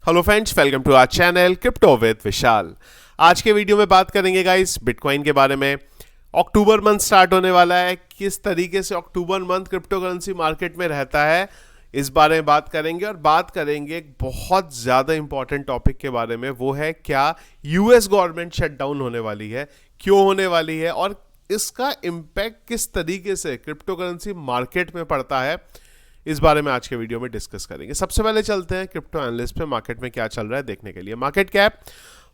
Hello friends, welcome to our channel crypto with Vishal. आज के video में बात करेंगे गाइस बिटकॉइन के बारे में। अक्टूबर मंथ स्टार्ट होने वाला है, किस तरीके से अक्टूबर मंथ क्रिप्टो करेंसी मार्केट में रहता है इस बारे में बात करेंगे। और बात करेंगे एक बहुत ज़्यादा इंपॉर्टेंट टॉपिक के बारे में, वो है क्या यूएस गवर्नमेंट शटडाउन होने वाली है, क्यों होने वाली है और इसका इम्पैक्ट किस तरीके से क्रिप्टो करेंसी मार्केट में पड़ता है। इस बारे में आज के वीडियो में डिस्कस करेंगे। सबसे पहले चलते हैं क्रिप्टो एनालिस्ट पे, मार्केट में क्या चल रहा है देखने के लिए। मार्केट कैप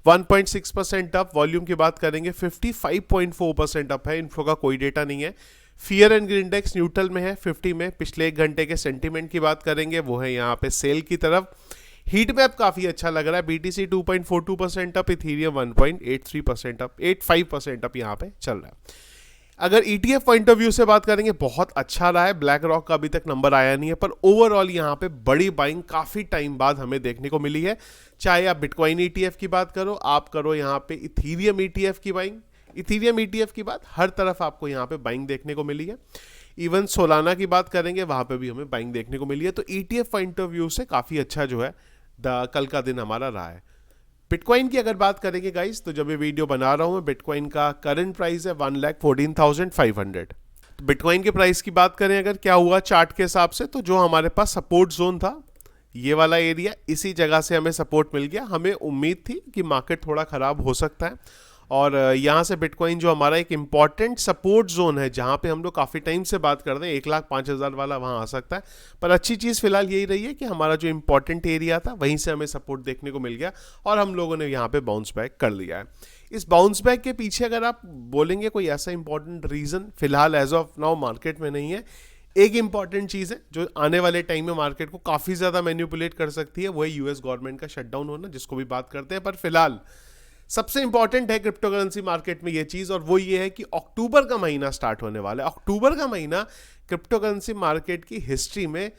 1.6% अप, वॉल्यूम की बात करेंगे 55.4% अप है। इन्फो का कोई डेटा नहीं है। Fear and green index neutral में है 50 में। पिछले एक घंटे के सेंटीमेंट की बात करेंगे, वो है यहाँ पे सेल की तरफ। हीट मैप काफी अच्छा लग रहा है। BTC 2.42% up, Ethereum 1.83% up, 85% up यहाँ पे चल रहा है। अगर ETF पॉइंट ऑफ व्यू से बात करेंगे, बहुत अच्छा रहा है। ब्लैक रॉक का अभी तक नंबर आया नहीं है, पर ओवरऑल यहाँ पे बड़ी बाइंग काफी टाइम बाद हमें देखने को मिली है। चाहे आप बिटकॉइन ETF की बात करो, आप करो यहाँ पे इथीरियम ETF की बाइंग, इथीरियम ETF की बात, हर तरफ आपको यहाँ पे बाइंग देखने को मिली है। इवन सोलाना की बात करेंगे, वहां पे भी हमें बाइंग देखने को मिली है। तो ETF पॉइंट ऑफ व्यू से काफी अच्छा जो है कल का दिन हमारा रहा है। बिटकॉइन की अगर बात करेंगे गाइस, तो जब ये वीडियो बना रहा हूं, बिटकॉइन का करंट प्राइस है 1,14,500। तो बिटकॉइन के प्राइस की बात करें अगर, क्या हुआ चार्ट के हिसाब से, तो जो हमारे पास सपोर्ट जोन था, ये वाला एरिया, इसी जगह से हमें सपोर्ट मिल गया। हमें उम्मीद थी कि मार्केट थोड़ा खराब हो सकता है, और यहाँ से बिटकॉइन जो हमारा एक इंपॉर्टेंट सपोर्ट जोन है, जहाँ पे हम लोग काफ़ी टाइम से बात कर रहे हैं, 1,05,000 वाला वहाँ आ सकता है। पर अच्छी चीज़ फिलहाल यही रही है कि हमारा जो इंपॉर्टेंट एरिया था, वहीं से हमें सपोर्ट देखने को मिल गया और हम लोगों ने यहाँ पे बाउंस बैक कर लिया है। इस बाउंस बैक के पीछे अगर आप बोलेंगे कोई ऐसा इंपॉर्टेंट रीज़न फिलहाल एज ऑफ नाउ मार्केट में नहीं है। एक इंपॉर्टेंट चीज़ है जो आने वाले टाइम में मार्केट को काफ़ी ज़्यादा मैनिपुलेट कर सकती है, वो है यूएस गवर्नमेंट का शटडाउन होना, जिसको भी बात करते हैं। पर फिलहाल सबसे इंपॉर्टेंट है क्रिप्टो करेंसी मार्केट में ये चीज, और वो ये है कि अक्टूबर का महीना स्टार्ट होने वाला है। अक्टूबर का महीना क्रिप्टो करेंसी मार्केट की हिस्ट्री में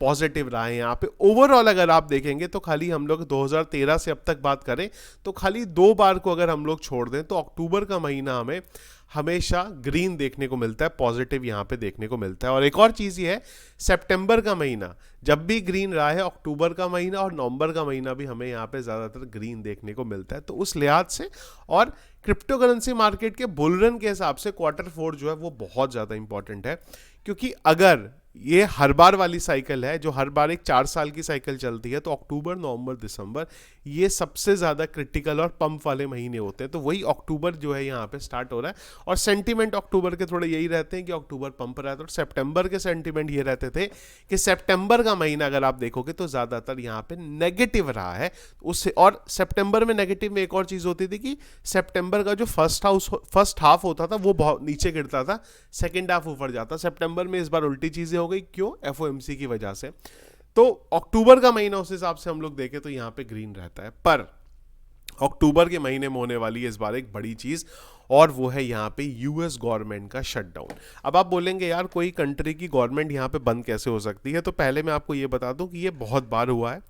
पॉजिटिव रहा है। यहाँ पे ओवरऑल अगर आप देखेंगे तो खाली हम लोग 2013 से अब तक बात करें तो खाली 2 बार को अगर हम लोग छोड़ दें, तो अक्टूबर का महीना हमें हमेशा ग्रीन देखने को मिलता है, पॉजिटिव यहाँ पे देखने को मिलता है। और एक और चीज़ ये है, सितंबर का महीना जब भी ग्रीन रहा है, अक्टूबर का महीना और नवंबर का महीना भी हमें यहाँ पे ज़्यादातर ग्रीन देखने को मिलता है। तो उस लिहाज से और क्रिप्टो करेंसी मार्केट के बुल रन के हिसाब से Q4 जो है वो बहुत ज़्यादा इंपॉर्टेंट है, क्योंकि अगर ये हर बार वाली साइकिल है, जो हर बार एक 4 साल की साइकिल चलती है, तो अक्टूबर, नवंबर, दिसंबर ये सबसे ज़्यादा क्रिटिकल और पंप वाले महीने होते हैं। तो वही अक्टूबर जो है यहाँ पे स्टार्ट हो रहा है। और सेंटीमेंट अक्टूबर के थोड़े यही रहते हैं कि अक्टूबर पंप रहा है। तो सितंबर के सेंटीमेंट ये रहते थे कि सितंबर का महीना अगर आप देखोगे तो ज़्यादातर यहाँ पे नेगेटिव रहा है उससे। और सितंबर में नेगेटिव में एक और चीज़ होती थी कि सितंबर का जो फर्स्ट हाफ होता था वो बहुत नीचे गिरता था, सेकेंड हाफ ऊपर जाता। सितंबर में इस बार उल्टी चीज़ें हो गई, क्यों? FOMC की वजह से। तो अक्टूबर का महीना उस हिसाब से हम लोग देखें तो यहाँ पे ग्रीन रहता है। पर अक्टूबर के महीने में होने वाली है इस बार एक बड़ी चीज, और वो है यहाँ पे यूएस गवर्नमेंट का शटडाउन। अब आप बोलेंगे यार कोई कंट्री की गवर्नमेंट यहाँ पे बंद कैसे हो सकती है? तो पहले मैं आपको ये बता दूं कि ये बहुत बार हुआ है।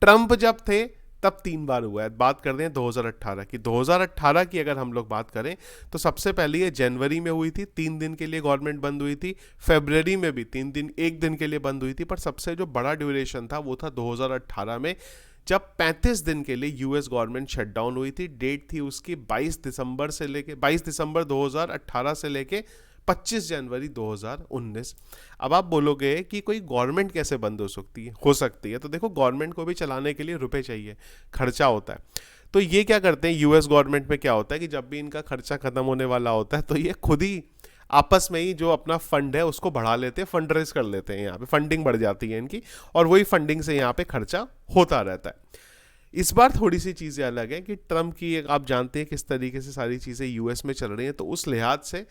ट्रंप जब थे तब 3 बार हुआ है। बात करते हैं 2018 की। 2018 की अगर हम लोग बात करें तो सबसे पहले ये जनवरी में हुई थी, 3 दिन के लिए गवर्नमेंट बंद हुई थी। फरवरी में भी 3 दिन, 1 दिन के लिए बंद हुई थी। पर सबसे जो बड़ा ड्यूरेशन था वो था 2018 में, जब 35 दिन के लिए यूएस गवर्नमेंट शटडाउन हुई थी। डेट थी उसकी 22 दिसंबर 2018 से लेके 25 जनवरी 2019। अब आप बोलोगे कि कोई गवर्नमेंट कैसे बंद हो सकती है? तो देखो, गवर्नमेंट को भी चलाने के लिए रुपए चाहिए, खर्चा होता है। तो ये क्या करते हैं, यूएस गवर्नमेंट में क्या होता है कि जब भी इनका खर्चा खत्म होने वाला होता है, तो ये खुद ही आपस में ही जो अपना फंड है उसको बढ़ा लेते हैं, फंड रेज कर लेते हैं। यहाँ पे फंडिंग बढ़ जाती है इनकी, और वही फंडिंग से यहाँ पे खर्चा होता रहता है। इस बार थोड़ी सी चीज़ें अलग है कि ट्रंप की आप जानते हैं किस तरीके से सारी चीज़ें यूएस में चल रही हैं। तो उस लिहाज से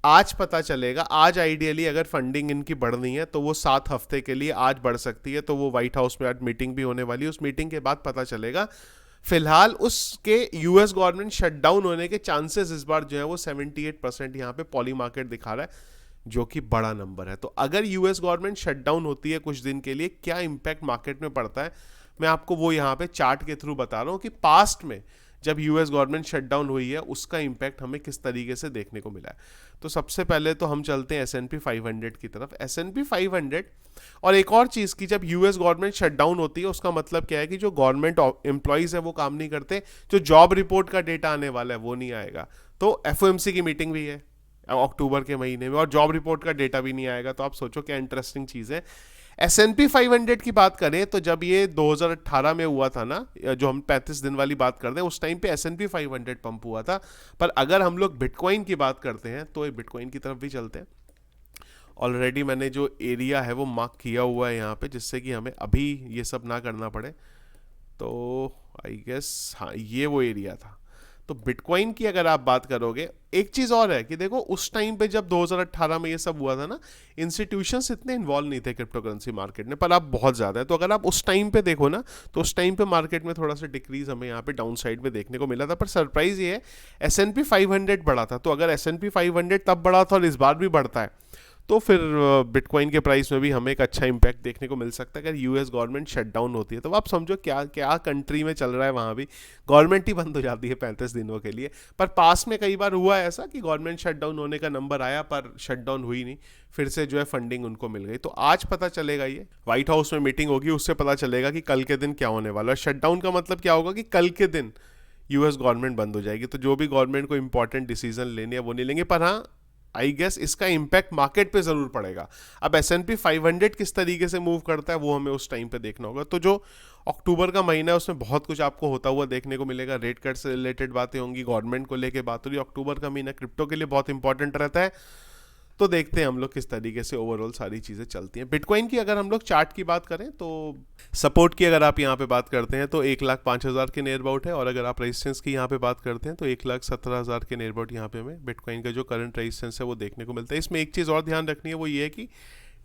आज पता चलेगा। आज आइडियली अगर फंडिंग इनकी बढ़नी है तो वो 7 हफ्ते के लिए आज बढ़ सकती है। तो वो व्हाइट हाउस में आज मीटिंग भी होने वाली है, उस मीटिंग के बाद पता चलेगा। फिलहाल उसके यूएस गवर्नमेंट शटडाउन होने के चांसेस इस बार जो है वो 78% यहाँ पे पॉली मार्केट दिखा रहा है, जो कि बड़ा नंबर है। तो अगर यूएस गवर्नमेंट शटडाउन होती है कुछ दिन के लिए, क्या इंपैक्ट मार्केट में पड़ता है, मैं आपको वो यहाँ पे चार्ट के थ्रू बता रहा हूँ कि पास्ट में जब यूएस गवर्नमेंट शटडाउन हुई है उसका इम्पैक्ट हमें किस तरीके से देखने को मिला है। तो सबसे पहले तो हम चलते हैं S&P 500 की तरफ। S&P 500 और एक और चीज़ की, जब यूएस गवर्नमेंट शटडाउन होती है उसका मतलब क्या है कि जो गवर्नमेंट एम्प्लॉयज़ है वो काम नहीं करते, जो जॉब रिपोर्ट का डेटा आने वाला है वो नहीं आएगा। तो FOMC की मीटिंग भी है अक्टूबर के महीने में और जॉब रिपोर्ट का डेटा भी नहीं आएगा। तो आप सोचो क्या इंटरेस्टिंग चीज़ है। S&P 500 की बात करें तो जब ये 2018 में हुआ था ना, जो हम 35 दिन वाली बात करते हैं, उस टाइम पे S&P 500 पंप हुआ था। पर अगर हम लोग बिटकॉइन की बात करते हैं तो बिटकॉइन की तरफ भी चलते हैं। ऑलरेडी मैंने जो एरिया है वो मार्क किया हुआ है यहाँ पे, जिससे कि हमें अभी ये सब ना करना पड़े। तो आई गेस हाँ, ये वो एरिया था। तो बिटकॉइन की अगर आप बात करोगे, एक चीज़ और है कि देखो उस टाइम पे जब 2018 में ये सब हुआ था ना, इंस्टीट्यूशंस इतने इन्वॉल्व नहीं थे क्रिप्टो करेंसी मार्केट में, पर अब बहुत ज़्यादा है। तो अगर आप उस टाइम पे देखो ना, तो उस टाइम पे मार्केट में थोड़ा सा डिक्रीज हमें यहाँ पे डाउन साइड में देखने को मिला था। पर सरप्राइज ये है, S&P 500 बढ़ा था। तो अगर S&P 500 तब बढ़ा था और इस बार भी बढ़ता है तो फिर बिटकॉइन के प्राइस में भी हमें एक अच्छा इंपैक्ट देखने को मिल सकता है अगर यूएस गवर्नमेंट शटडाउन होती है। तो आप समझो क्या क्या कंट्री में चल रहा है, वहाँ भी गवर्नमेंट ही बंद हो जाती है 35 दिनों के लिए। पर पास में कई बार हुआ है ऐसा कि गवर्नमेंट शटडाउन होने का नंबर आया पर शटडाउन हुई नहीं, फिर से जो है फंडिंग उनको मिल गई। तो आज पता चलेगा, ये व्हाइट हाउस में मीटिंग होगी, उससे पता चलेगा कि कल के दिन क्या होने वाला है। शटडाउन का मतलब क्या होगा कि कल के दिन यूएस गवर्नमेंट बंद हो जाएगी। तो जो भी गवर्नमेंट को इंपॉर्टेंट डिसीजन लेने हैं वो नहीं लेंगे। पर हाँ, आई गेस इसका इम्पैक्ट मार्केट पे जरूर पड़ेगा। अब S&P 500 किस तरीके से मूव करता है वो हमें उस टाइम पे देखना होगा। तो जो अक्टूबर का महीना है उसमें बहुत कुछ आपको होता हुआ देखने को मिलेगा। रेट कट से रिलेटेड बातें होंगी, गवर्नमेंट को लेके बात होगी। अक्टूबर का महीना क्रिप्टो के लिए बहुत इंपॉर्टेंट रहता है। तो देखते हैं हम लोग किस तरीके से ओवरऑल सारी चीज़ें चलती हैं। बिटकॉइन की अगर हम लोग चार्ट की बात करें तो सपोर्ट की अगर आप यहाँ पे बात करते हैं तो 1,05,000 के नियर अबाउट है, और अगर आप रेजिस्टेंस की यहाँ पे बात करते हैं तो 1,17,000 के नियर अबाउट यहाँ पे हमें बिटकॉइन का जो करंट रेजिस्टेंस है वो देखने को मिलता है। इसमें एक चीज़ और ध्यान रखनी है, वो ये है कि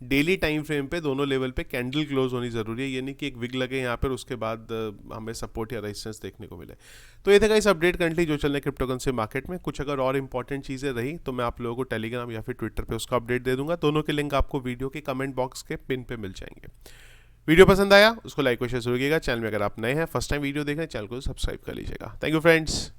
डेली टाइम फ्रेम पे दोनों लेवल पे कैंडल क्लोज होनी जरूरी है। ये नहीं कि एक विग लगे यहाँ पर उसके बाद हमें सपोर्ट या रेजिस्टेंस देखने को मिले। तो ये था इस अपडेट करंटली जो चल रहा है क्रिप्टो करेंसी मार्केट में। कुछ अगर और इंपॉर्टेंट चीज़ें रही तो मैं आप लोगों को टेलीग्राम या फिर ट्विटर पे उसका अपडेट दे दूंगा। दोनों के लिंक आपको वीडियो के कमेंट बॉक्स के पिन पे मिल जाएंगे। वीडियो पसंद आया उसको लाइक और शेयर जरूर कीजिएगा। चैनल में अगर आप नए हैं, फर्स्ट टाइम वीडियो देख रहे हैं, चैनल को सब्सक्राइब कर लीजिएगा। Thank you friends.